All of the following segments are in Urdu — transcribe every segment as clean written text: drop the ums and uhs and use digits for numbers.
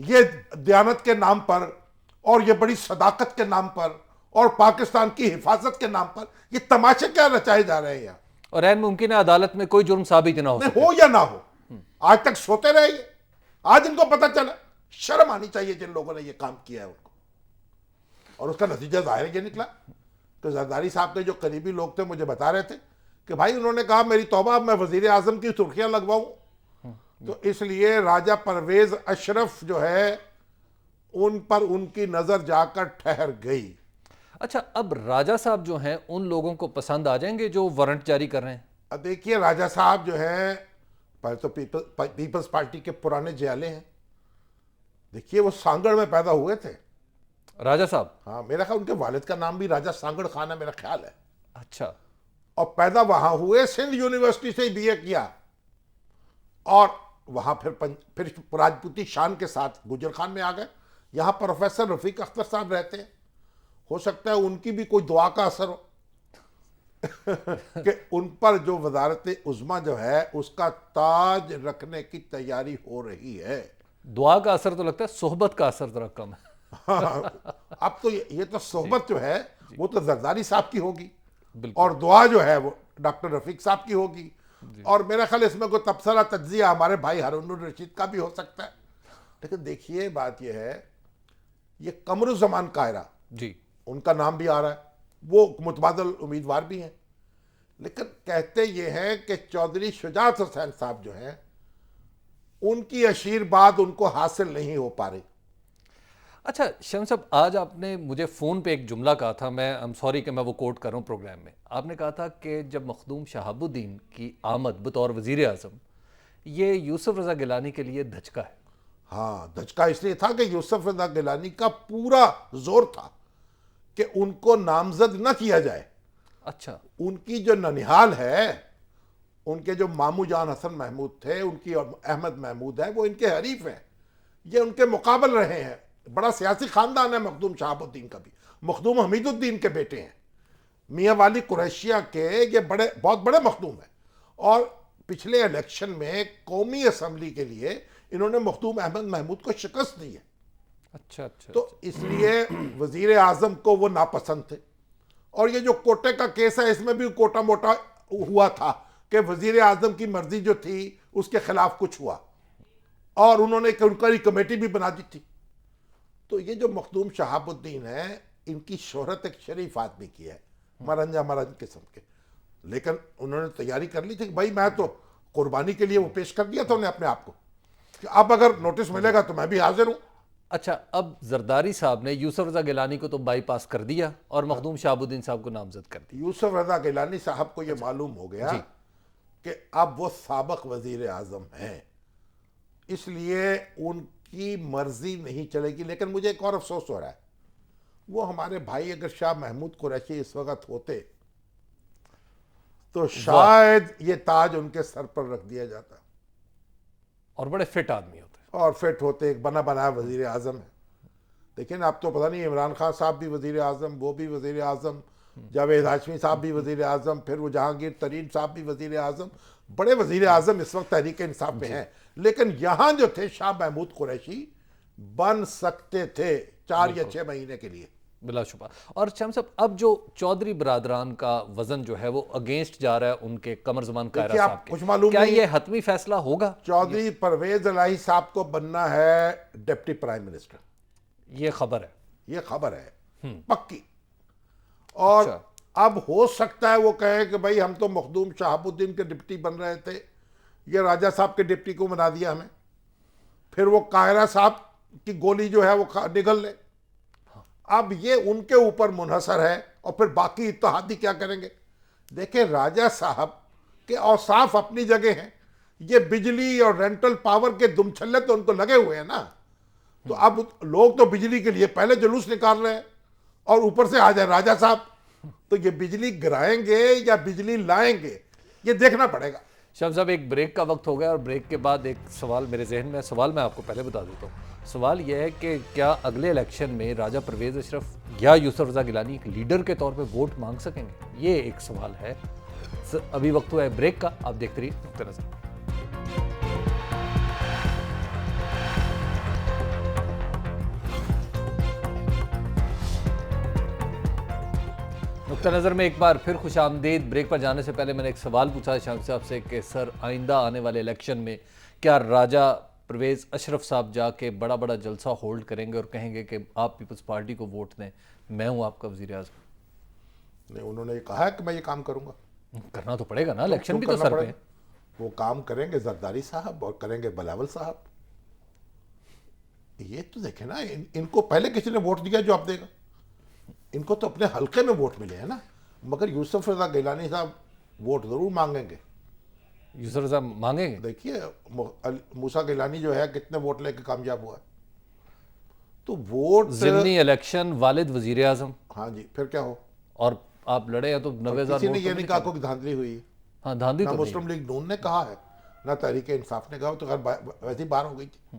یہ دیانت کے نام پر اور یہ بڑی صداقت کے نام پر اور پاکستان کی حفاظت کے نام پر یہ تماشے کیا رچائے جا رہے ہیں یہاں؟ اور عین ممکن ہے عدالت میں کوئی جرم ثابت نہ ہو سکے. ہو یا نہ ہو، آج تک سوتے رہے یہ، آج ان کو پتہ چلا. شرم آنی چاہیے جن لوگوں نے یہ کام کیا ہے ان کو. اور اس کا نتیجہ ظاہر یہ نکلا کہ زرداری صاحب کے جو قریبی لوگ تھے مجھے بتا رہے تھے کہ بھائی انہوں نے کہا میری توبہ، میں وزیر اعظم کی سرخیاں لگواؤں. تو اس لیے راجہ پرویز اشرف جو ہے ان پر ان کی نظر جا کر ٹھہر گئی. اچھا، اب راجہ صاحب جو ہیں ان لوگوں کو پسند آ جائیں گے جو وارنٹ جاری کر رہے ہیں؟ اب دیکھیے راجہ صاحب جو ہیں پہلے تو پیپلز پارٹی کے پرانے جیالے ہیں. دیکھیے وہ سانگڑ میں پیدا ہوئے تھے راجہ صاحب؟ ہاں، میرا خیال ان کے والد کا نام بھی راجہ سانگڑ خان ہے میرا خیال ہے. اچھا. اور پیدا وہاں ہوئے، سندھ یونیورسٹی سے بی اے کیا اور وہاں پھر راجپوتی شان کے ساتھ گجر خان میں آ گئے. یہاں پروفیسر رفیق اختر صاحب رہتے ہیں، ہو سکتا ہے ان کی بھی کوئی دعا کا اثر ہو کہ ان پر جو وزارت عظمیٰ جو ہے اس کا تاج رکھنے کی تیاری ہو رہی ہے. دعا کا اثر تو لگتا ہے، صحبت کا اثر ذرا کم ہے. اب تو یہ تو صحبت جو ہے وہ تو زرداری صاحب کی ہوگی اور دعا جو ہے وہ ڈاکٹر رفیق صاحب کی ہوگی. اور میرا خیال اس میں کوئی تبصرہ تجزیہ ہمارے بھائی ہارون الرشید کا بھی ہو سکتا ہے. لیکن دیکھیے بات یہ ہے، یہ قمر الزمان قاہرہ جی ان کا نام بھی آ رہا ہے، وہ متبادل امیدوار بھی ہیں. لیکن کہتے یہ ہیں کہ چودھری شجاعت حسین صاحب جو ہیں ان کی آشیرواد ان کو حاصل نہیں ہو پا رہی. اچھا شم صاحب، آج آپ نے مجھے فون پہ ایک جملہ کہا تھا، میں سوری کہ میں وہ کوٹ کر رہا ہوں پروگرام میں. آپ نے کہا تھا کہ جب مخدوم شہاب الدین کی آمد بطور وزیر اعظم، یہ یوسف رضا گیلانی کے لیے دھچکا ہے. ہاں، دھچکا اس لیے تھا کہ یوسف رضا گیلانی کا پورا زور تھا کہ ان کو نامزد نہ کیا جائے. اچھا. ان کی جو ننہال ہے، ان کے جو مامو جان حسن محمود تھے، ان کی احمد محمود ہے، وہ ان کے حریف ہیں، یہ ان کے مقابل رہے ہیں. بڑا سیاسی خاندان ہے مخدوم شہاب الدین کا بھی. مخدوم حمید الدین کے بیٹے ہیں، میاں والی قریشیہ کے، یہ بہت بڑے مخدوم ہیں. اور پچھلے الیکشن میں قومی اسمبلی کے لیے انہوں نے مخدوم احمد محمود کو شکست دی ہے. اچھا اچھا. تو اس لیے وزیر اعظم کو وہ ناپسند تھے. اور یہ جو کوٹے کا کیس ہے اس میں بھی کوٹا موٹا ہوا تھا کہ وزیر اعظم کی مرضی جو تھی اس کے خلاف کچھ ہوا اور انہوں نے انکوائری کمیٹی بھی بنا دی تھی. تو یہ جو مخدوم شہاب الدین ہے ان کی شہرت ایک شریف آدمی کی ہے، مرنجا مرنج قسم کے. لیکن انہوں نے تیاری کر لی تھی کہ بھائی میں تو قربانی کے لیے وہ پیش کر دیا تھا انہیں اپنے آپ کو کہ اب اگر نوٹس ملے گا تو میں بھی حاضر ہوں. اچھا، اب زرداری صاحب نے یوسف رضا گیلانی کو تو بائی پاس کر دیا اور مخدوم شہاب الدین صاحب کو نامزد کر دیا. یوسف رضا گیلانی صاحب کو یہ معلوم ہو گیا کہ اب وہ سابق وزیر اعظم ہیں، اس لیے ان کی مرضی نہیں چلے گی. لیکن مجھے ایک اور افسوس ہو رہا ہے، وہ ہمارے بھائی اگر شاہ محمود قریشی اس وقت ہوتے تو شاید یہ تاج ان کے سر پر رکھ دیا جاتا. اور بڑے فٹ آدمی ہوتے اور فٹ ہوتے، ایک بنا بنایا وزیر اعظم ہے. لیکن اب تو پتہ نہیں، عمران خان صاحب بھی وزیر اعظم، وہ بھی وزیر اعظم، جاوید ہاشمی صاحب بھی وزیر اعظم، پھر وہ جہانگیر ترین صاحب بھی وزیر اعظم. بڑے وزیر اعظم اس وقت تحریک انصاف میں ہیں. لیکن یہاں جو تھے شاہ محمود قریشی بن سکتے تھے 4 یا 6 مہینے کے لیے بلا شبہ. اور شم صاحب، اب جو چودھری برادران کا وزن جو ہے وہ اگینسٹ جا رہا ہے ان کے قمر زمان قاہرہ صاحب کچھ معلوم کے، کیا نہیں، یہ حتمی فیصلہ ہوگا؟ چودھری پرویز الہی صاحب کو بننا ہے ڈپٹی پرائم منسٹر. یہ خبر ہے، یہ خبر ہے پکی. اور اب ہو سکتا ہے وہ کہے کہ بھائی ہم تو مخدوم شہاب الدین کے ڈپٹی بن رہے تھے، یہ راجہ صاحب کے ڈپٹی کو بنا دیا ہمیں، پھر وہ قاہرہ صاحب کی گولی جو ہے وہ نگل لے. اب یہ ان کے اوپر منحصر ہے اور پھر باقی اتحادی کیا کریں گے. دیکھیں راجہ صاحب کے اوصاف اپنی جگہ ہیں، یہ بجلی اور رینٹل پاور کے دم چھلے تو ان کو لگے ہوئے ہیں نا. تو اب لوگ تو بجلی کے لیے پہلے جلوس نکال رہے ہیں اور اوپر سے آ جائے راجہ صاحب. تو یہ بجلی گرائیں گے یا بجلی لائیں گے یہ دیکھنا پڑے گا. شم صاحب، ایک بریک کا وقت ہو گیا اور بریک کے بعد ایک سوال میرے ذہن میں ہے. سوال میں آپ کو پہلے بتا دیتا ہوں. سوال یہ ہے کہ کیا اگلے الیکشن میں راجہ پرویز اشرف یا یوسف رضا گیلانی ایک لیڈر کے طور پہ ووٹ مانگ سکیں گے؟ یہ ایک سوال ہے. ابھی وقت ہوا ہے بریک کا، آپ دیکھتے رہیے نقطہ نظر. نقطہ نظر میں ایک بار پھر خوش آمدید. بریک پر جانے سے پہلے میں نے ایک سوال پوچھا شام صاحب سے کہ سر آئندہ آنے والے الیکشن میں کیا راجہ پرویز اشرف صاحب جا کے بڑا بڑا جلسہ ہولڈ کریں گے اور کہیں گے کہ آپ پیپلز پارٹی کو ووٹ دیں, میں ہوں آپ کا وزیر اعظم؟ نہیں, انہوں نے کہا ہے کہ میں یہ کام کروں گا. کرنا تو پڑے گا نا, الیکشن بھی تو کرنا سر پڑے پہ گا. وہ کام کریں گے زرداری صاحب اور کریں گے بلاول صاحب. یہ تو دیکھیں نا, ان کو پہلے کسی نے ووٹ دیا جو اب دے گا. ان کو تو اپنے حلقے میں ووٹ ملے ہیں نا, مگر یوسف رضا گیلانی صاحب ووٹ ضرور مانگیں گے. یوسف رضا مانگیں گے؟ دیکھیے موسیٰ گیلانی جو ہے کتنے ووٹ لے کے کامیاب ہوا ہے. تو ووٹ ضمنی الیکشن والد وزیر اعظم, ہاں جی, پھر کیا ہو, اور آپ لڑے ہیں تو 90,000 کسی نے ووٹ یہ نہیں کہا کوئی دھاندلی ہوئی. ہاں دھاندلی نہ تو مسلم لیگ نون نے کہا ہے, نہ تحریک انصاف نے کہا, تو خیر ویسے ہی باہر ہو گئی تھی.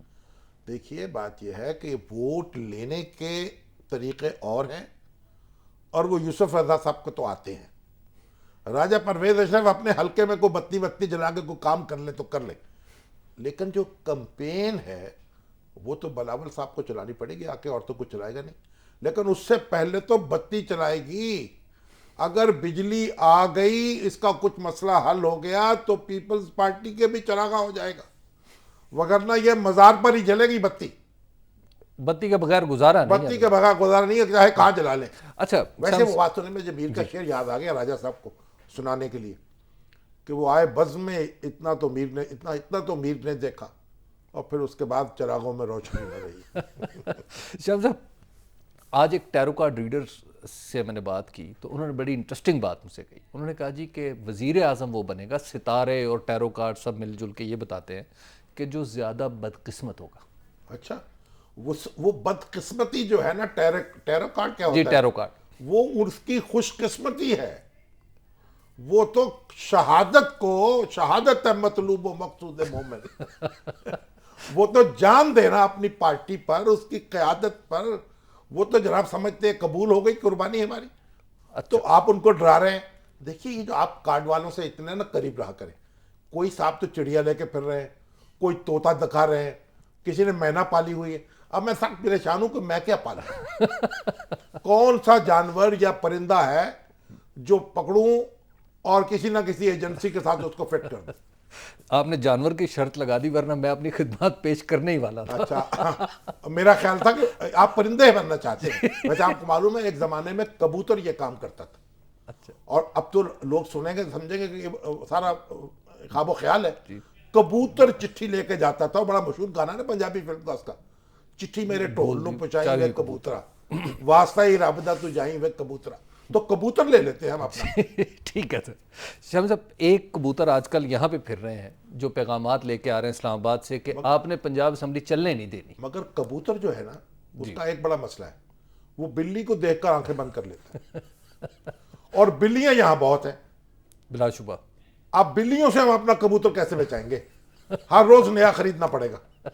دیکھیے بات یہ ہے کہ ووٹ لینے کے طریقے اور ہیں, اور وہ یوسف رضا صاحب کو تو آتے ہیں. راجہ پرویز اشرف اپنے حلقے میں کوئی بتی بتی جلا کے کوئی کام کر لے تو کر لے, لیکن جو کمپین ہے وہ تو بلاول صاحب کو چلانی پڑے گی, آ کے عورتوں کو چلائے گا نہیں. لیکن اس سے پہلے تو بتی چلائے گی. اگر بجلی آ گئی, اس کا کچھ مسئلہ حل ہو گیا تو پیپلز پارٹی کے بھی چراغاں ہو جائے گا, وگرنہ یہ مزار پر ہی جلے گی بتی. بتی کے بغیر گزارا نہیں. بتی کے بغیر گزارا نہیں ہے, چاہے کہاں جلا لیں. اچھا, ویسے وہ بات سننے میں جب میر کا شعر یاد آ گیا راجہ صاحب کو سنانے کے لیے کہ وہ آئے بزم میں اتنا تو میر نے دیکھا, اور پھر اس کے بعد چراغوں میں روشنی ہو رہی. شام صاحب, آج ایک ٹیرو کارڈ ریڈر سے میں نے بات کی تو انہوں نے بڑی انٹرسٹنگ بات مجھ سے کہی. انہوں نے کہا جی کہ وزیر اعظم وہ بنے گا, ستارے اور ٹیرو کارڈ سب مل جل کے یہ بتاتے ہیں کہ جو زیادہ بدقسمت ہوگا. اچھا, وہ بدقسمتی جو ہے نا, ٹیرو کارڈ کیا ہوتا جی ہے؟ ٹیرو کارڈ وہ اس کی خوش قسمتی ہے. وہ تو شہادت ہے مطلوب و مقصود مومن. وہ تو جان دینا اپنی پارٹی پر, اس کی قیادت پر. وہ تو جناب سمجھتے ہیں قبول ہو گئی قربانی ہماری. تو آپ ان کو ڈرا رہے ہیں. دیکھیے یہ جو آپ کارڈ والوں سے اتنے نا قریب رہا کریں. کوئی صاحب تو چڑیا لے کے پھر رہے ہیں, کوئی طوطا دکھا رہے ہیں, کسی نے مینا پالی ہوئی ہے. اب میں سخت پریشان ہوں کہ میں کیا پالا, کون سا جانور یا پرندہ ہے جو پکڑوں اور کسی نہ کسی ایجنسی کے ساتھ اس کو فٹ کر دوں. آپ نے جانور کی شرط لگا دی, ورنہ میں اپنی خدمات پیش کرنے ہی والا تھا. اچھا, میرا خیال تھا کہ آپ پرندے بننا چاہتے ہیں. ویسے آپ کو معلوم ہے ایک زمانے میں کبوتر یہ کام کرتا تھا. اچھا, اور اب تو لوگ سنیں گے سمجھیں گے کہ یہ سارا خواب و خیال ہے. کبوتر چٹھی لے کے جاتا تھا, بڑا مشہور گانا ہے پنجابی فلم کا اس کا, چٹھی میرے ٹھول نوں پہنچائی وے کبوترا, واسطہ ہی رب دا تو جائیں وے کبوترا. تو کبوتر لے لیتے ہیں ہم اپنا. ٹھیک ہے سر. شام صاحب, ایک کبوتر آج کل یہاں پہ پھر رہے ہیں جو پیغامات لے کے آ رہے ہیں اسلام آباد سے کہ آپ نے پنجاب اسمبلی چلنے نہیں دینی. مگر کبوتر جو ہے نا, اس کا ایک بڑا مسئلہ ہے, وہ بلی کو دیکھ کر آنکھیں بند کر لیتا ہے. اور بلیاں یہاں بہت ہیں بلا شبہ. اب بلیوں سے ہم اپنا کبوتر کیسے بچائیں گے؟ ہر روز نیا خریدنا پڑے گا.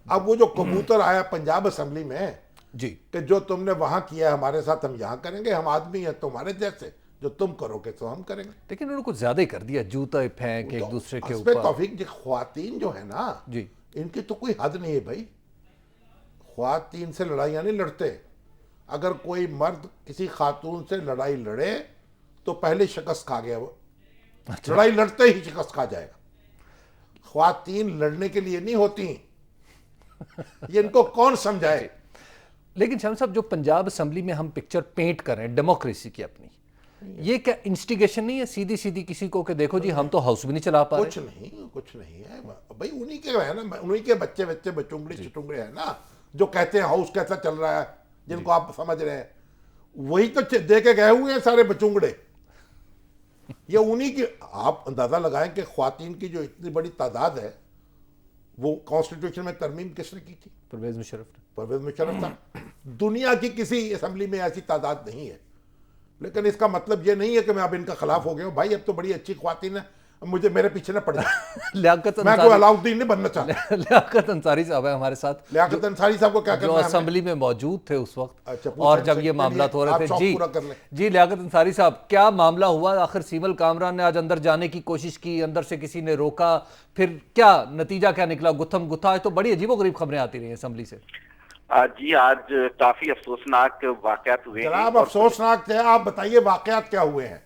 اب وہ جو کبوتر آیا پنجاب اسمبلی میں جی کہ جو تم نے وہاں کیا ہے ہمارے ساتھ ہم یہاں کریں گے, ہم آدمی ہیں تمہارے جیسے, جو تم کرو گے تو ہم کریں گے. لیکن انہوں نے کچھ زیادہ ہی کر دیا, جوتا پھینک ایک دوسرے کے حسب اوپر. توفیق جی, خواتین جو ہے نا جی ان کی تو کوئی حد نہیں ہے بھائی. خواتین سے لڑائیاں نہیں لڑتے. اگر کوئی مرد کسی خاتون سے لڑائی لڑے تو پہلے شکست کھا گیا وہ. لڑائی لڑتے ہی شکست کھا جائے گا. خواتین لڑنے کے لیے نہیں ہوتی, یہ ان کو کون سمجھائے. لیکن شام صاحب, جو پنجاب اسمبلی میں ہم پکچر پینٹ کر رہے ہیں ڈیموکریسی کی اپنی, یہ کیا انسٹیگیشن نہیں ہے سیدھی سیدھی کسی کو کہ دیکھو جی ہم تو ہاؤس بھی نہیں چلا پا رہے؟ کچھ نہیں ہے بھائی. انہی کے ہے نا, انہی کے بچے بچونگڑے چٹونگڑے ہیں نا جو کہتے ہیں ہاؤس کیسا چل رہا ہے, جن کو آپ سمجھ رہے ہیں. وہی تو دے کے گئے ہوئے ہیں سارے بچونگڑے. یہ انہی کی, آپ اندازہ لگائیں کہ خواتین کی جو اتنی بڑی تعداد ہے, وہ کانسٹیٹیوشن میں ترمیم کس نے کی تھی؟ پرویز مشرف نے. پرویز مشرف تھا. دنیا کی کسی اسمبلی میں ایسی تعداد نہیں ہے. لیکن اس کا مطلب یہ نہیں ہے کہ میں اب ان کا خلاف ہو گیا ہوں. بھائی اب تو بڑی اچھی خواتین ہیں, مجھے میرے پیچھے نہ پڑ جائے. لیاقت میں کوئی علاؤدین نہیں بننا چاہتا. لیاقت انصاری صاحب ہے ہمارے ساتھ, لیاقت انصاری صاحب کو کیا کرنا جو ہے, اسمبلی میں موجود تھے اس وقت. اچھا, اور جب یہ معاملات ہو رہے تھے. جی لیاقت انصاری صاحب, کیا معاملہ ہوا آخر؟ سیمل کامران نے آج اندر جانے کی کوشش کی, اندر سے کسی نے روکا, پھر کیا نتیجہ کیا نکلا؟ گتھم گتھا. تو بڑی عجیب و غریب خبریں آتی رہی ہیں اسمبلی سے. جی آج کافی افسوسناک واقعات ہوئے ہیں جناب اور افسوسناک تھے، آپ بتائیے واقعات کیا ہوئے ہیں،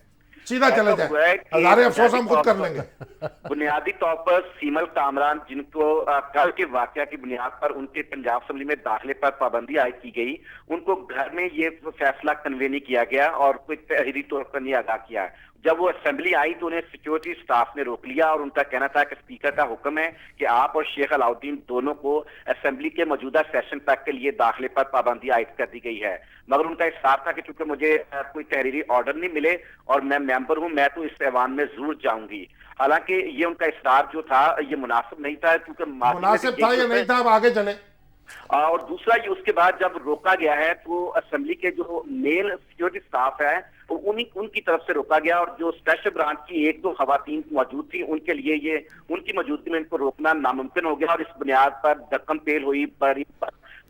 سیدھا چلے ایسا ہوا ہے جائیں، کہ ہزارے افسوس ہم خود کر لیں گے۔ بنیادی طور پر سیمل کامران جن کو کل کے واقعہ کی بنیاد پر ان کے پنجاب اسمبلی میں داخلے پر پابندی عائد کی گئی، ان کو گھر میں یہ فیصلہ کنوے نہیں کیا گیا اور کوئی تحریری طور پر نہیں آگاہ کیا۔ جب وہ اسمبلی آئی تو انہیں سیکیورٹی سٹاف نے روک لیا اور ان کا کہنا تھا کہ اسپیکر کا حکم ہے کہ آپ اور شیخ علاؤدین دونوں کو اسمبلی کے موجودہ سیشن تک کے لیے داخلے پر پابندی عائد کر دی گئی ہے، مگر ان کا اصرار تھا کہ چونکہ مجھے کوئی تحریری آرڈر نہیں ملے اور میں ممبر ہوں، میں تو اس ایوان میں ضرور جاؤں گی۔ حالانکہ یہ ان کا اصرار جو تھا یہ مناسب نہیں تھا، کیونکہ ماضی میں مناسب بھی تھا یہی یا ہوتا نہیں ہے۔ تھا، اب آگے چلیں۔ اور دوسرا یہ اس کے بعد جب روکا گیا ہے تو اسمبلی کے جو میل سیکیورٹی سٹاف ہے ان کی طرف سے روکا گیا، اور جو اسپیشل برانچ کی ایک دو خواتین موجود تھی ان کے لیے یہ ان کی موجودگی میں ان کو روکنا ناممکن ہو گیا، اور اس بنیاد پر دکن پیل ہوئی، بڑی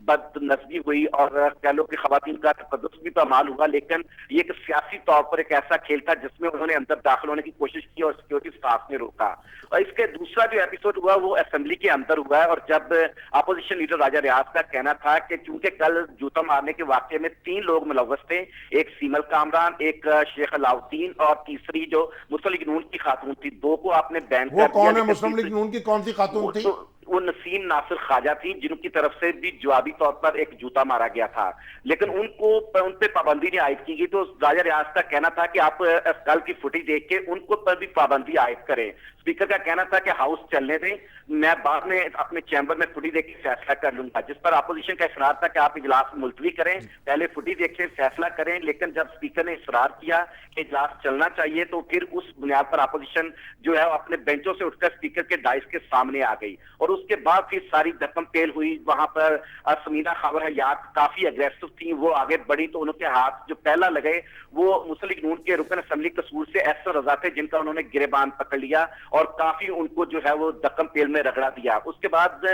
بد نظمی ہوئی، اور کہہ لو کہ خواتین کا تقدس بھی پامال ہوا۔ لیکن یہ ایک سیاسی طور پر ایک ایسا کھیل تھا جس میں انہوں نے اندر داخل ہونے کی کوشش کی اور سیکیورٹی سٹاف نے روکا۔ اور اس کے دوسرا جو ایپیسوڈ ہوا وہ اسمبلی کے اندر ہوا ہے، اور جب اپوزیشن لیڈر راجہ ریاض کا کہنا تھا کہ چونکہ کل جوتا مارنے کے واقعے میں 3 لوگ ملوث تھے، ایک سیمل کامران، ایک شیخ علاؤدین اور تیسری جو مسلم لیگ نون کی خاتون تھی، 2 کو آپ نے بین وہ کر دیا۔ کون ہے لیکن مسلم لیگ نون کی کون سی خاتون تھی؟ وہ نسیم ناصر خواجہ تھی جن کی طرف سے بھی جوابی طور پر ایک جوتا مارا گیا تھا، لیکن ان پہ پابندی نہیں عائد کی گئی۔ تو راجہ ریاض کا کہنا تھا کہ آپ کل کی فوٹیج دیکھ کے ان کو پر بھی پابندی عائد کریں۔ اسپیکر کا کہنا تھا کہ ہاؤس چلنے دیں، میں بعد میں اپنے چیمبر میں فوٹیج دیکھ کے فیصلہ کر لوں گا، جس پر اپوزیشن کا اصرار تھا کہ آپ اجلاس ملتوی کریں، پہلے فوٹیج دیکھ کے فیصلہ کریں۔ لیکن جب اسپیکر نے اصرار کیا کہ اجلاس چلنا چاہیے تو پھر اس بنیاد پر اپوزیشن جو ہے اپنے بینچوں سے اٹھ کر اسپیکر کے ڈائس کے سامنے آ گئی، اور اس کے بعد پھر ساری دکم پیل ہوئی۔ وہاں پر سمینا خاور حیات کافی اگریسو تھیں، وہ آگے بڑھی تو انہوں کے ہاتھ جو پہلا لگے وہ مسلم لیگ نون کے رکن اسمبلی قصور سے ایسر رضا تھے، جن کا انہوں نے گریبان پکڑ لیا اور کافی ان کو جو ہے وہ دکم پیل میں رگڑا دیا۔ اس کے بعد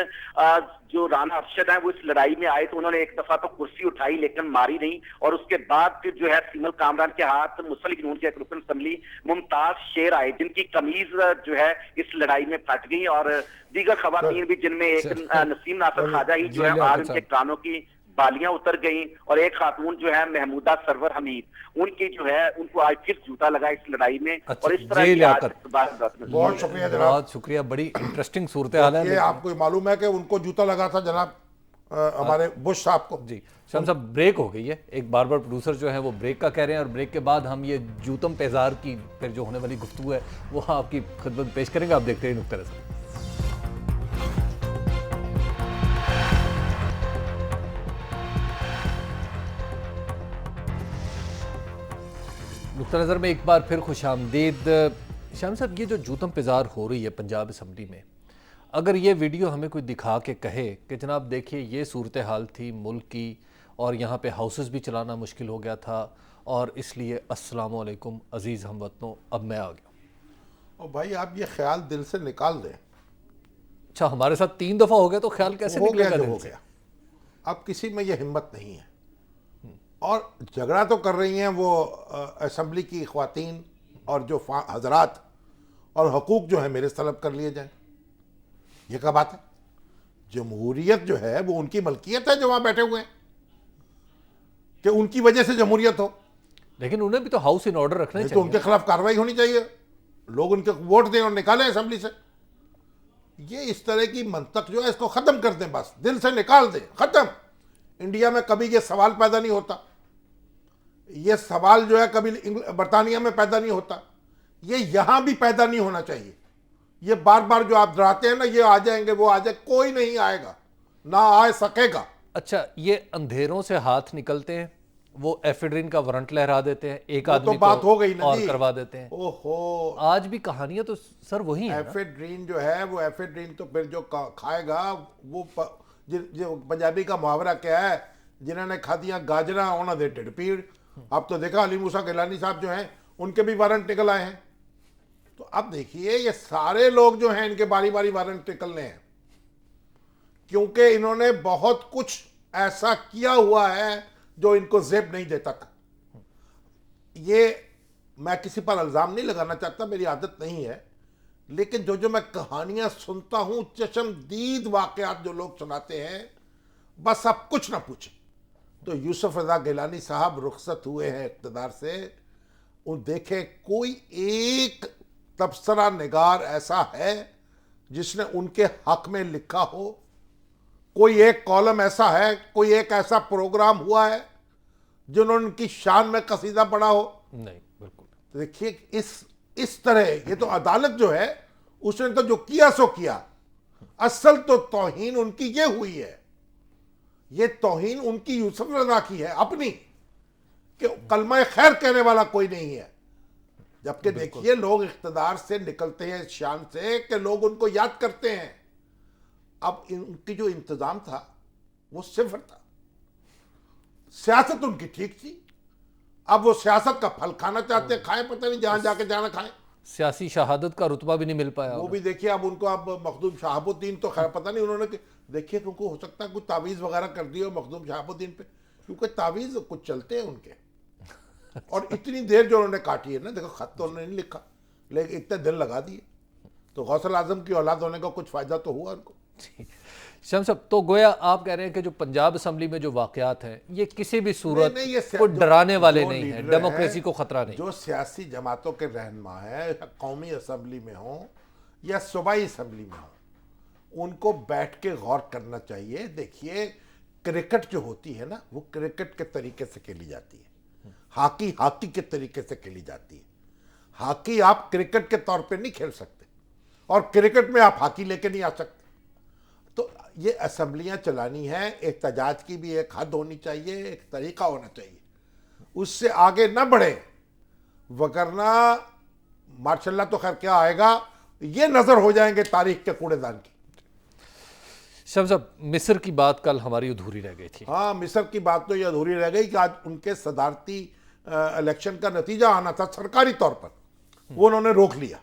جو رانا ارشد ہیں وہ اس لڑائی میں آئے تو انہوں نے ایک دفعہ تو کرسی اٹھائی لیکن ماری نہیں، اور اس کے بعد پھر جو ہے سیمل کامران کے ہاتھ مسلم لیگ نون کے ایک رکن اسمبلی ممتاز شیر آئے، جن کی قمیض جو ہے اس لڑائی میں پھٹ گئی، اور دیگر خواتین بھی جن میں ایک نسیم ناصر خواجہ ہی جو ہے آج ان کے کانوں کی بالیاں اتر گئیں، اور ایک خاتون جو ہے محمودہ سرور حمید، ان کی جو ہے ان کو آج پھر جوتا لگا اس لڑائی میں، اور اس طرح کی آج بہت شکریہ جناب، بہت شکریہ، بڑی انٹرسٹنگ صورتحال ہے۔ یہ آپ کو معلوم ہے کہ ان کو جوتا لگا تھا جناب ہمارے بش صاحب کو۔ جی شام صاحب، بریک ہو گئی ہے، ایک بار پروڈیوسر جو ہیں وہ بریک کا کہہ رہے ہیں، اور بریک کے بعد ہم یہ جوتم پیزار کی پھر جو ہونے والی گفتگو ہے وہ آپ کی خدمت پیش کریں گے۔ آپ دیکھتے ہیں نقطہ نظر۔ نقطہ نظر میں ایک بار پھر خوش آمدید۔ شام صاحب، یہ جو جوتم پیزار ہو رہی ہے پنجاب اسمبلی میں، اگر یہ ویڈیو ہمیں کوئی دکھا کے کہے کہ جناب دیکھیے یہ صورتحال تھی ملک کی، اور یہاں پہ ہاؤسز بھی چلانا مشکل ہو گیا تھا، اور اس لیے السلام علیکم عزیز ہم وطنوں، اب میں آ گیا۔ اور بھائی آپ یہ خیال دل سے نکال دیں۔ اچھا، ہمارے ساتھ 3 دفعہ ہو گیا تو خیال کیسے ہو نکلے گیا گا جو دل ہو سے؟ گیا، اب کسی میں یہ ہمت نہیں ہے، اور جھگڑا تو کر رہی ہیں وہ اسمبلی کی خواتین اور جو حضرات، اور حقوق جو ہے میرے سے طلب کر لیے جائیں، یہ کیا بات ہے؟ جمہوریت جو ہے وہ ان کی ملکیت ہے جو وہاں بیٹھے ہوئے ہیں، کہ ان کی وجہ سے جمہوریت ہو، لیکن انہیں بھی تو ہاؤس ان آرڈر رکھنا نہیں تو ان چاہیے۔ کے خلاف کارروائی ہونی چاہیے، لوگ ان کے ووٹ دیں اور نکالیں اسمبلی سے۔ یہ اس طرح کی منطق جو ہے اس کو ختم کر دیں، بس دل سے نکال دیں، ختم۔ انڈیا میں کبھی یہ سوال پیدا نہیں ہوتا، یہ سوال جو ہے کبھی برطانیہ میں پیدا نہیں ہوتا، یہ یہاں بھی پیدا نہیں ہونا چاہیے۔ یہ بار بار جو آپ ڈراتے ہیں نا یہ آ جائیں گے وہ آ جائے، کوئی نہیں آئے گا، نہ آئے سکے گا۔ اچھا، یہ اندھیروں سے ہاتھ نکلتے ہیں، وہ ایفیڈرین کا وارنٹ لہرا دیتے ہیں، ایک آدمی بات ہو گئی نا اور جی، کروا دیتے ہیں۔ اوہو، آج بھی کہانیاں تو سر وہی ہیں نا۔ ایفیڈرین جو ہے وہ ایفیڈرین تو پھر جو کھائے گا وہ جو پنجابی کا محاورہ کیا ہے، جنہوں نے کھا دیا گاجرا انہوں نے ٹھڈ پیڑ۔ اب تو دیکھا علی موسیٰ گیلانی صاحب جو ہیں ان کے بھی وارنٹ نکل آئے ہیں، تو اب دیکھیے یہ سارے لوگ جو ہیں ان کے باری باری وارنٹ نکلنے ہیں، کیونکہ انہوں نے بہت کچھ ایسا کیا ہوا ہے جو ان کو زیب نہیں دیتا تھا۔ یہ میں کسی پر الزام نہیں لگانا چاہتا، میری عادت نہیں ہے، لیکن جو میں کہانیاں سنتا ہوں، چشم دید واقعات جو لوگ سناتے ہیں، بس آپ کچھ نہ پوچھیں. تو یوسف رضا گیلانی صاحب رخصت ہوئے ہیں اقتدار سے. ان دیکھیں کوئی ایک تبصرہ نگار ایسا ہے جس نے ان کے حق میں لکھا ہو؟ کوئی ایک کالم ایسا ہے, کوئی ایک ایسا پروگرام ہوا ہے جنہوں نے ان کی شان میں قصیدہ پڑھا ہو؟ نہیں, بالکل. دیکھیے اس طرح یہ تو عدالت جو ہے اس نے تو جو کیا سو کیا. اصل تو توہین ان کی یہ ہوئی ہے, یہ توہین ان کی یوسف رضا کی ہے اپنی, کہ کلمہ خیر کہنے والا کوئی نہیں ہے. جبکہ دیکھیے لوگ اقتدار سے نکلتے ہیں اس شان سے کہ لوگ ان کو یاد کرتے ہیں. اب ان کی جو انتظام تھا وہ صفر تھا. سیاست ان کی ٹھیک تھی, اب وہ سیاست کا پھل کھانا چاہتے ہیں, کھائیں, پتہ نہیں جہاں جا کے جانا کھائیں. سیاسی شہادت کا رتبہ بھی نہیں مل پایا. وہ بھی دیکھیے اب ان کو, اب مخدوم شہاب الدین تو خیر پتہ نہیں انہوں نے, دیکھیے ان کو ہو سکتا ہے کچھ تعویذ وغیرہ کر دی ہو مخدوم شہاب الدین پہ, کیونکہ تعویذ کچھ چلتے ہیں ان کے. اور اتنی دیر جو انہوں نے کاٹی ہے نا, دیکھو خط تو انہوں نے نہیں لکھا لیکن اتنے دن لگا دیے, تو غوث اعظم کی اولاد ہونے کا کچھ فائدہ تو ہوا ان کو. شمس صاحب, تو گویا آپ کہہ رہے ہیں کہ جو پنجاب اسمبلی میں جو واقعات ہیں یہ کسی بھی صورت نہیں, یہ کوئی ڈرانے والے جو نہیں ہیں, لیڈر ڈیموکریسی کو خطرہ نہیں. جو سیاسی جماعتوں کے رہنما ہیں, قومی اسمبلی میں ہوں یا صوبائی اسمبلی میں ہوں, ان کو بیٹھ کے غور کرنا چاہیے. دیکھیے کرکٹ جو ہوتی ہے نا, وہ کرکٹ کے طریقے سے کھیلی جاتی ہے, ہاکی کے طریقے سے کھیلی جاتی ہے. ہاکی آپ کرکٹ کے طور پہ نہیں کھیل سکتے, اور کرکٹ میں آپ ہاکی لے کے نہیں آ سکتے. تو یہ اسمبلیاں چلانی ہیں, احتجاج کی بھی ایک حد ہونی چاہیے, ایک طریقہ ہونا چاہیے, اس سے آگے نہ بڑھے, وگرنہ ماشاءاللہ تو خیر کیا آئے گا, یہ نظر ہو جائیں گے تاریخ کے کوڑے دان کی. شمس صاحب, مصر کی بات کل ہماری ادھوری رہ گئی تھی. ہاں, مصر کی بات تو یہ ادھوری رہ گئی کہ آج ان کے صدارتی الیکشن کا نتیجہ آنا تھا سرکاری طور پر, وہ انہوں نے روک لیا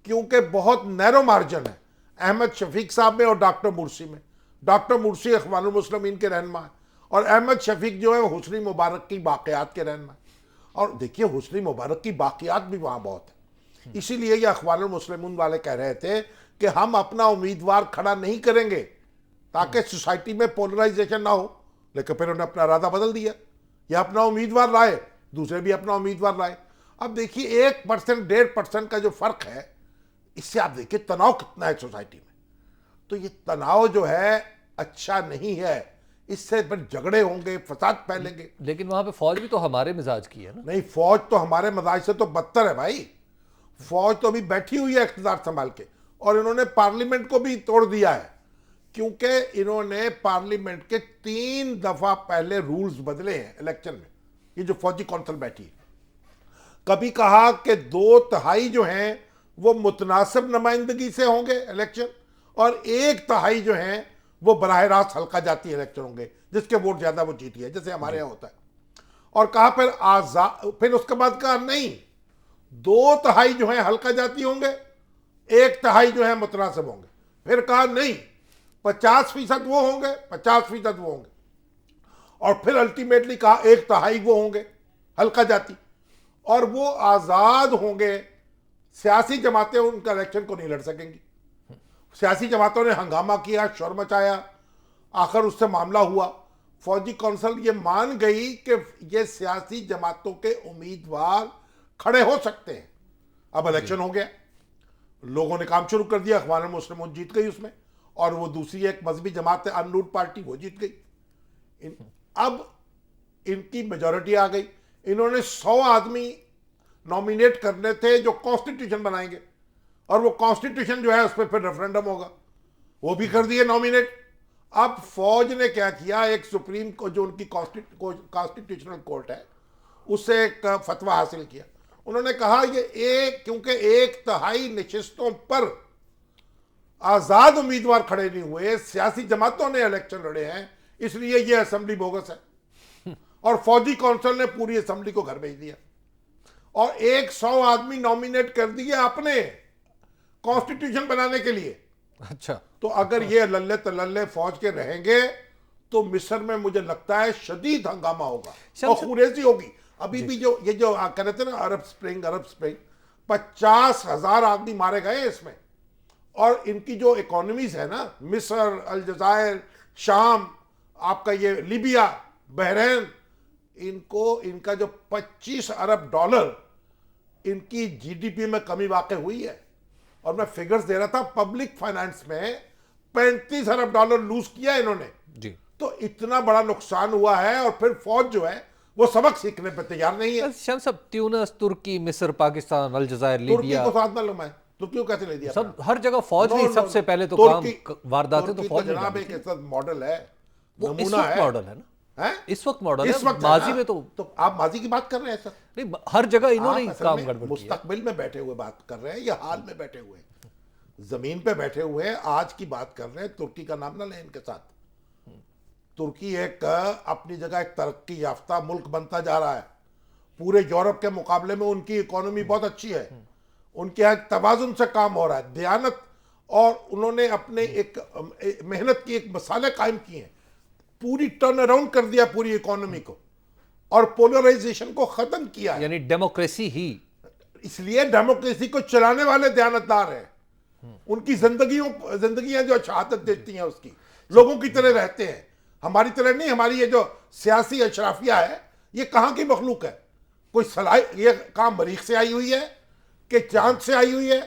کیونکہ بہت نیرو مارجن ہے احمد شفیق صاحب میں اور ڈاکٹر مرسی میں. ڈاکٹر مرسی اخوان المسلمین کے رہنما ہیں, اور احمد شفیق جو ہے وہ حسنی مبارک کی باقیات کے رہنما ہیں. اور دیکھیے حسنی مبارک کی باقیات بھی وہاں بہت ہیں, اسی لیے یہ اخوان المسلمین والے کہہ رہے تھے کہ ہم اپنا امیدوار کھڑا نہیں کریں گے تاکہ سوسائٹی میں پولرائزیشن نہ ہو. لیکن پھر انہوں نے اپنا ارادہ بدل دیا, یہ اپنا امیدوار لائے, دوسرے بھی اپنا امیدوار لائے. اب دیکھیے 1% 1.5% کا جو فرق ہے, اس سے آپ دیکھیے تناؤ کتنا ہے سوسائٹی میں. تو یہ تناؤ جو ہے اچھا نہیں ہے, اس سے پھر جھگڑے ہوں گے, فساد پھیلیں گے. لیکن وہاں پہ فوج بھی تو ہمارے مزاج کی ہے نا. نہیں, فوج تو ہمارے مزاج سے تو بدتر ہے بھائی. فوج تو ابھی بیٹھی ہوئی ہے اقتدار سنبھال کے, اور انہوں نے پارلیمنٹ کو بھی توڑ دیا ہے, کیونکہ انہوں نے پارلیمنٹ کے 3 دفعہ پہلے رولز بدلے ہیں الیکشن میں. یہ جو فوجی کونسل بیٹھی ہے, کبھی کہا کہ 2/3 جو ہیں وہ متناسب نمائندگی سے ہوں گے الیکشن, اور 1/3 جو ہیں وہ براہ راست حلقہ جاتی الیکشن ہوں گے, جس کے ووٹ زیادہ وہ جیتی ہے, جیسے ہمارے یہاں ہوتا ہے. اور کہا پھر اس کے بعد کہا نہیں, 2/3 جو ہیں حلقہ جاتی ہوں گے, 1/3 جو ہیں متناسب ہوں گے. پھر کہا نہیں, 50% وہ ہوں گے, 50% وہ ہوں گے. اور پھر الٹیمیٹلی کہا 1/3 وہ ہوں گے حلقہ جاتی, اور وہ آزاد ہوں گے. سیاسی جماعتیں ان کا الیکشن کو نہیں لڑ سکیں گی. سیاسی جماعتوں نے ہنگامہ کیا, شور مچایا, آخر اس سے معاملہ ہوا. فوجی کونسل یہ مان گئی کہ یہ سیاسی جماعتوں کے امیدوار کھڑے ہو سکتے ہیں. اب الیکشن ہو گیا, لوگوں نے کام شروع کر دیا, اخوان المسلمون جیت گئی اس میں, اور وہ دوسری ایک مذہبی جماعت ہے ان-روٹ پارٹی, وہ جیت گئی. اب ان کی میجورٹی آ گئی. انہوں نے 100 آدمی نومینیٹ کرنے تھے جو کانسٹیٹیوشن بنائیں گے, اور وہ کانسٹیٹیوشن جو ہے اس پہ پھر ریفرنڈم ہوگا, وہ بھی کر دیے نومینیٹ. اب فوج نے کیا کیا, ایک سپریم کو جو ان کی کانسٹیٹیوشنل کورٹ ہے اس سے ایک فتویٰ حاصل کیا. انہوں نے کہا یہ کیونکہ 1/3 نشستوں پر آزاد امیدوار کھڑے نہیں ہوئے, سیاسی جماعتوں نے الیکشن لڑے ہیں, اس لیے یہ اسمبلی بوگس ہے. اور فوجی کونسل نے پوری اسمبلی کو گھر بھیج دیا, اور 100 آدمی نومینیٹ کر دیے اپنے کانسٹیٹیوشن بنانے کے لیے. اچھا, تو اگر یہ للے تللے فوج کے رہیں گے تو مصر میں مجھے لگتا ہے شدید ہنگامہ ہوگا اور خوریزی ہوگی. ابھی بھی جو یہ جو کہہ رہے تھے نا عرب سپرنگ 50,000 آدمی مارے گئے اس میں. اور ان کی جو اکانومیز ہے نا, مصر, الجزائر, شام, آپ کا یہ لیبیا، بحرین، ان کا جو 25 ارب ڈالر ان کی جی ڈی پی میں کمی واقع ہوئی ہے. اور میں فگرز دے رہا تھا، پبلک فائنانس میں 35 ارب ڈالر لوز کیا انہوں نے. جی تو اتنا بڑا نقصان ہوا ہے، اور پھر فوج جو ہے وہ سبق سیکھنے پہ تیار نہیں ہے. شام صاحب، تیونس، ترکی، مصر، پاکستان، الجزائر، ترکی لیبیا، کو ساتھ نہ لگائیں. ترکی کو کیسے لے دیا؟ سب ہر جگہ فوج No, نہیں. no, سب سے no. پہلے تو کام ترکی- وارداتیں تو ترکی فوج نے جناب ڈالی ایک تھی. ایسا ماڈل ہے، وہ اس نمونہ وقت ماڈل ہے نا، ہیں؟ اس وقت ماڈل اس ہے. وقت ماضی ہے میں نا. تو آپ ماضی کی بات کر رہے ہیں سر؟ نہیں، ہر جگہ انہوں نے آپ ہی اصل کام میں گڑبڑ کیا. مستقبل میں بیٹھے ہوئے بات کر رہے ہیں یا حال میں بیٹھے ہوئے ہیں؟ زمین پہ بیٹھے ہوئے ہیں، آج کی بات کر رہے ہیں. ترکی کا نام نہ لیں ان کے ساتھ. ترکی ایک اپنی جگہ ایک ترقی یافتہ ملک بنتا جا رہا ہے. پورے یورپ کے مقابلے میں ان کی اکانومی بہت اچھی ہے. ان کے یہاں ایک توازن سے کام ہو رہا ہے، دیانت، اور انہوں نے اپنے ایک محنت کی ایک مثالیں قائم کی ہیں. پوری ٹرن اراؤنڈ کر دیا پوری اکانومی کو، اور پولرائزیشن کو ختم کیا ہے. یعنی ڈیموکریسی ہی. اس لیے ڈیموکریسی کو چلانے والے دیانتدار ہیں. ان کی زندگیاں جو شہادت دیتی ہیں، اس کی لوگوں کی طرح رہتے ہیں. ہماری طرح نہیں. ہماری یہ جو سیاسی اشرافیہ ہے، یہ کہاں کی مخلوق ہے؟ کوئی صلاحیت، یہ کام مریخ سے آئی ہوئی ہے کہ چاند سے آئی ہوئی ہے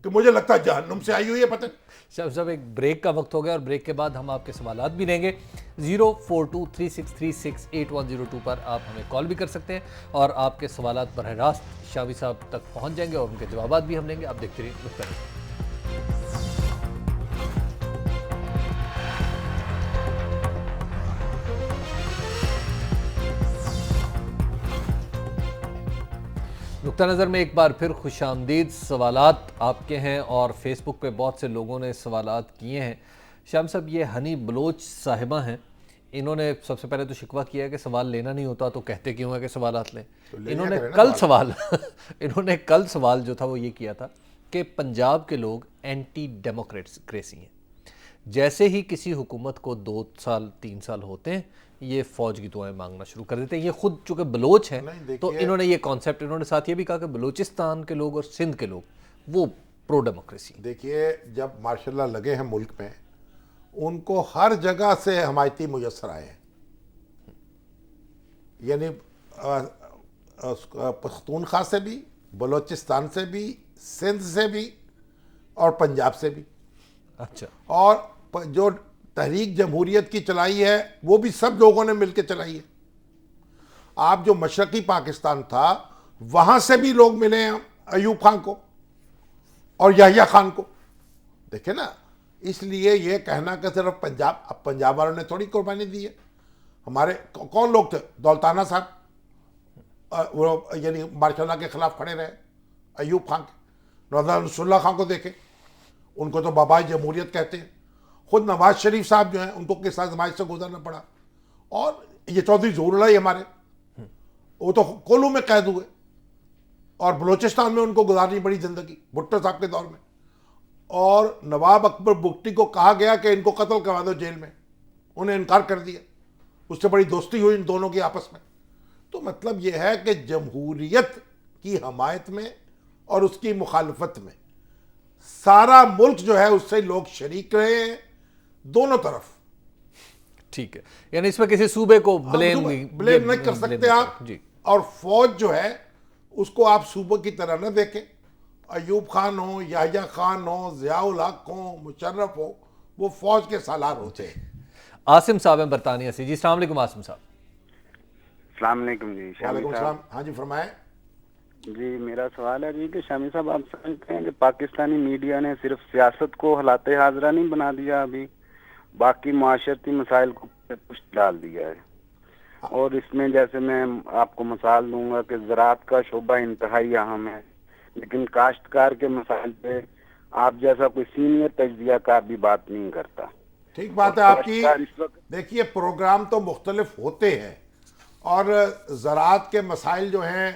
کہ مجھے لگتا ہے جہنم سے آئی ہوئی ہے، پتہ نہیں. صاحب ایک بریک کا وقت ہو گیا، اور بریک کے بعد ہم آپ کے سوالات بھی لیں گے. 04236368102 پر آپ ہمیں کال بھی کر سکتے ہیں، اور آپ کے سوالات براہ راست شاوی صاحب تک پہنچ جائیں گے، اور ان کے جوابات بھی ہم لیں گے. آپ دیکھتے رہیے نقطہ نظر. نقطہ نظر میں ایک بار پھر خوش آمدید. سوالات آپ کے ہیں، اور فیس بک پہ بہت سے لوگوں نے سوالات کیے ہیں. شام صاحب، یہ ہنی بلوچ صاحبہ ہیں، انہوں نے سب سے پہلے تو شکوہ کیا ہے کہ سوال لینا نہیں ہوتا تو کہتے کیوں ہے کہ سوالات لیں. انہوں نے کل سوال جو تھا وہ یہ کیا تھا کہ پنجاب کے لوگ اینٹی ڈیموکریسی ہیں. جیسے ہی کسی حکومت کو 2 سال 3 سال ہوتے ہیں، یہ فوج کی دعائیں مانگنا شروع کر دیتے ہیں. یہ خود چونکہ بلوچ ہیں تو انہوں نے یہ کانسیپٹ، انہوں نے ساتھ یہ بھی کہا کہ بلوچستان کے لوگ اور سندھ کے لوگ وہ پرو ڈیموکریسی. دیکھیے، جب ماشاء اللہ لگے ہیں ملک میں، ان کو ہر جگہ سے حمایتی میسر آئے ہیں. یعنی پختونخوا سے بھی، بلوچستان سے بھی، سندھ سے بھی، اور پنجاب سے بھی. اچھا. اور جو تحریک جمہوریت کی چلائی ہے وہ بھی سب لوگوں نے مل کے چلائی ہے. آپ جو مشرقی پاکستان تھا وہاں سے بھی لوگ ملے ہیں ایوب خان کو اور یحییٰ خان کو. دیکھیں نا، اس لیے یہ کہنا کہ صرف پنجاب والوں نے تھوڑی قربانی دی ہے. ہمارے کون لوگ تھے؟ دولتانہ صاحب، وہ یعنی ماشاء اللہ کے خلاف کھڑے رہے. ایوب خان کے، مولانا نصر اللہ خان کو دیکھیں، ان کو تو بابائے جمہوریت کہتے ہیں. خود نواز شریف صاحب جو ہیں ان کو کس آزمائش سے گزرنا پڑا. اور یہ چودھری ظہور اللہ ہمارے، وہ تو کولو میں قید ہوئے، اور بلوچستان میں ان کو گزارنی پڑی زندگی بھٹو صاحب کے دور میں. اور نواب اکبر بگٹی کو کہا گیا کہ ان کو قتل کروا دو جیل میں، انہیں انکار کر دیا. اس سے بڑی دوستی ہوئی ان دونوں کی آپس میں. تو مطلب یہ ہے کہ جمہوریت کی حمایت میں اور اس کی مخالفت میں سارا ملک جو ہے اس سے لوگ شریک رہے ہیں، دونوں طرف. ٹھیک ہے، یعنی اس میں کسی صوبے کو بلیم نہیں کر سکتے آپ. جی. اور فوج جو ہے اس کو آپ صوبے کی طرح نہ دیکھیں. ایوب خان ہو، یحییٰ خان ہو، ضیاء الحق ہو، مشرف ہو، وہ فوج کے سالار ہوتے ہیں. عاصم صاحب ہیں برطانیہ سے. جی السلام علیکم عاصم صاحب. السلام علیکم جی. وعلیکم السلام. ہاں جی فرمائیں. جی میرا سوال ہے جی کہ شامی صاحب، آپ سمجھتے ہیں کہ پاکستانی میڈیا نے صرف سیاست کو حالات حاضرہ نہیں بنا دیا، ابھی باقی معاشرتی مسائل کو کچھ ڈال دیا ہے. اور اس میں جیسے میں آپ کو مثال دوں گا کہ زراعت کا شعبہ انتہائی اہم ہے، لیکن کاشتکار کے مسائل پہ آپ جیسا کوئی سینئر تجزیہ کار بھی بات نہیں کرتا. ٹھیک بات ہے آپ کی. دیکھیے، پروگرام تو مختلف ہوتے ہیں، اور زراعت کے مسائل جو ہیں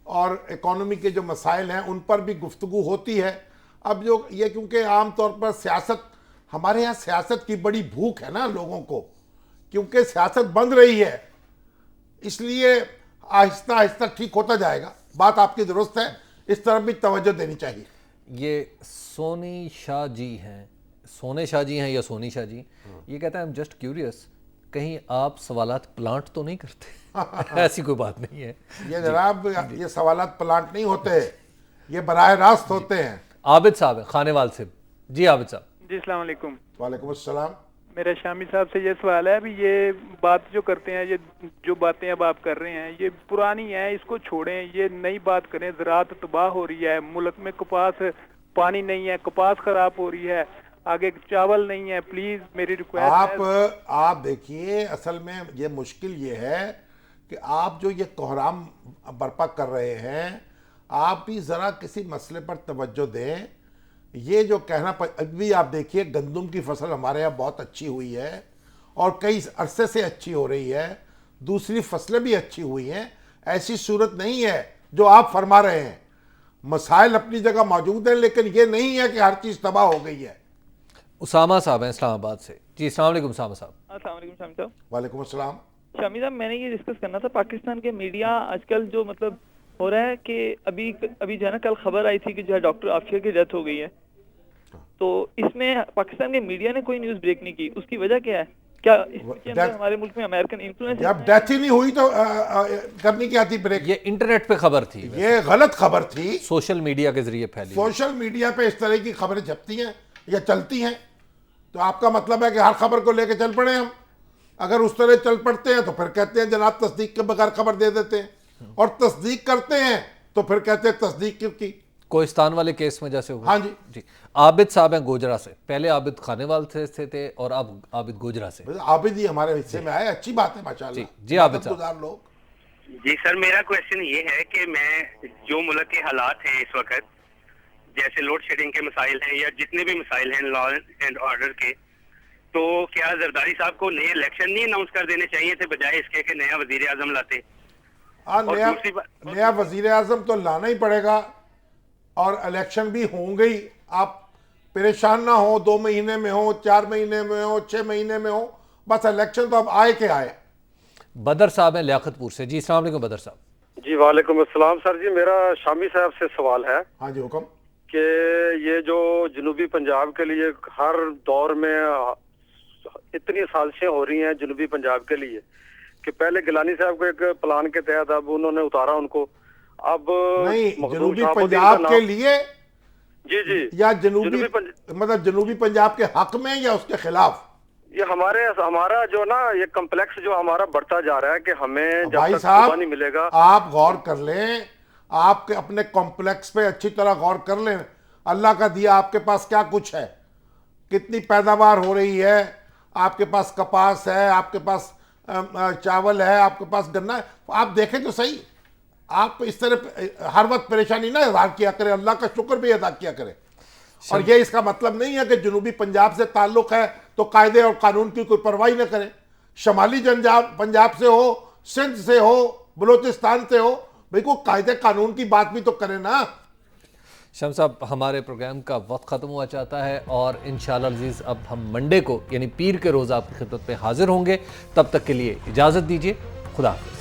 اور اکانومی کے جو مسائل ہیں ان پر بھی گفتگو ہوتی ہے. اب جو یہ کیونکہ عام طور پر سیاست، ہمارے ہاں سیاست کی بڑی بھوک ہے نا لوگوں کو، کیونکہ سیاست بند رہی ہے، اس لیے آہستہ آہستہ ٹھیک ہوتا جائے گا. بات آپ کی درست ہے، اس طرف بھی توجہ دینی چاہیے. یہ سونی شاہ جی ہیں، سونے شاہ جی ہیں یا سونی شاہ جی، یہ کہتے ہیں I'm just curious کہیں آپ سوالات پلانٹ تو نہیں کرتے؟ ایسی کوئی بات نہیں ہے یہ جناب یہ سوالات پلانٹ نہیں ہوتے، یہ براہ راست ہوتے ہیں۔ عابد صاحب ہیں خانے وال سے۔ جی عابد صاحب۔ جی السلام علیکم۔ وعلیکم السلام۔ میرا شامی صاحب سے یہ سوال ہے، ابھی یہ بات جو کرتے ہیں، یہ جو باتیں اب آپ کر رہے ہیں یہ پرانی ہیں، اس کو چھوڑیں، یہ نئی بات کریں۔ زراعت تباہ ہو رہی ہے، ملک میں کپاس پانی نہیں ہے، کپاس خراب ہو رہی ہے، آگے چاول نہیں ہے، پلیز میری ریکویسٹ ہے۔ آپ دیکھیے، اصل میں یہ مشکل یہ ہے کہ آپ جو یہ کوہرام برپا کر رہے ہیں، آپ بھی ذرا کسی مسئلے پر توجہ دیں۔ یہ جو کہنا ابھی آپ دیکھیے گندم کی فصل ہمارے یہاں بہت اچھی ہوئی ہے اور کئی عرصے سے اچھی ہو رہی ہے، دوسری فصلیں بھی اچھی ہوئی ہیں، ایسی صورت نہیں ہے جو آپ فرما رہے ہیں۔ مسائل اپنی جگہ موجود ہیں، لیکن یہ نہیں ہے کہ ہر چیز تباہ ہو گئی ہے۔ اسامہ صاحب ہیں اسلام آباد سے۔ جی السلام علیکم اسامہ صاحب۔ السلام علیکم شامی صاحب۔ وعلیکم السلام۔ شامی صاحب میں نے یہ ڈسکس کرنا تھا، پاکستان کے میڈیا آج کل جو مطلب ہو رہا ہے کہ ابھی جو ہے نا کل خبر آئی تھی کہ جو ہے ڈاکٹر عافیہ کی ڈیتھ ہو گئی ہے، تو اس میں پاکستان کے میڈیا نے کوئی نیوز بریک نہیں کی، اس کی وجہ کیا ہے؟ کیا اس کے اندر ہمارے ملک میں امریکن انفلوئنس؟ جب ڈیتھ ہی نہیں ہوئی تو کرنی کیا تھی بریک؟ یہ انٹرنیٹ پہ خبر تھی، یہ غلط خبر تھی، سوشل میڈیا کے ذریعے پھیلی۔ سوشل میڈیا پہ اس طرح کی خبریں چھپتی ہیں یا چلتی ہیں، تو آپ کا مطلب ہے کہ ہر خبر کو لے کے چل پڑے ہم؟ اگر اس طرح چل پڑتے ہیں تو پھر کہتے ہیں جناب تصدیق کے بغیر خبر دے دیتے ہیں، اور تصدیق کرتے ہیں تو پھر کہتے ہیں تصدیق کیوں کی؟ کوہستان والے کیس میں جیسے ہوا۔ ہاں جی۔ جی عابد صاحب ہیں گوجرا سے، پہلے عابد خانے وال سے تھے اور اب عابد گوجرا سے۔ عابد جی ہمارے حصے میں آئے، اچھی بات ہے ماشاءاللہ۔ جی عابد صاحب۔ گزار لوگ۔ جی سر، میرا کویشچن یہ ہے کہ میں جو ملک کے حالات ہیں اس وقت، جیسے لوڈ شیڈنگ کے مسائل ہیں یا جتنے بھی مسائل ہیں لا اینڈ آرڈر کے، تو کیا زرداری صاحب کو نئے الیکشن نہیں اناؤنس کر دینے چاہیے تھے بجائے اس کے کہ نیا وزیر اعظم لاتے؟ نیا وزیر اعظم تو لانا ہی پڑے گا، اور الیکشن بھی ہوں گی۔ آپ پریشان نہ ہو، 2 مہینے میں ہو، 4 مہینے میں ہو، 6 مہینے میں ہو، بس الیکشن تو اب آئے کہ آئے۔ بدر صاحب ہیں لیاقت پور سے۔ جی السلام علیکم بدر صاحب۔ جی وعلیکم السلام سر جی، میرا شامی صاحب سے سوال ہے ہاں جی حکم۔ کہ یہ جو جنوبی پنجاب کے لیے ہر دور میں اتنی سازشیں ہو رہی ہیں جنوبی پنجاب کے لیے، کہ پہلے گیلانی صاحب کو ایک پلان کے تحت اب انہوں نے اتارا ان کو، اب نہیں، مخدوم جنوبی شہاب الدین پنجاب کا کے نام- لیے جی جی یا مطلب جنوبی پنجاب کے حق میں یا اس کے خلاف؟ یہ ہمارا جو نا یہ کمپلیکس جو ہمارا بڑھتا جا رہا ہے کہ ہمیں جب بھائی تک صاحب صوبہ نہیں ملے گا۔ آپ غور کر لیں، آپ کے اپنے کمپلیکس پہ اچھی طرح غور کر لیں۔ اللہ کا دیا آپ کے پاس کیا کچھ ہے، کتنی پیداوار ہو رہی ہے، آپ کے پاس کپاس ہے، آپ کے پاس چاول ہے، آپ کے پاس گنا ہے، آپ دیکھیں تو صحیح۔ آپ اس طرح ہر وقت پریشانی نہ اظہار کیا کریں، اللہ کا شکر بھی ادا کیا کریں۔ اور یہ اس کا مطلب نہیں ہے کہ جنوبی پنجاب سے تعلق ہے تو قاعدے اور قانون کی کوئی پرواہی نہ کریں۔ شمالی پنجاب سے ہو، سندھ سے ہو، بلوچستان سے ہو، بھئی کوئی قاعدے قانون کی بات بھی تو کریں نا۔ شمس صاحب ہمارے پروگرام کا وقت ختم ہوا چاہتا ہے، اور انشاءاللہ عزیز اب ہم منڈے کو یعنی پیر کے روز آپ کی خدمت میں حاضر ہوں گے۔ تب تک کے لیے اجازت دیجیے، خدا حافظ۔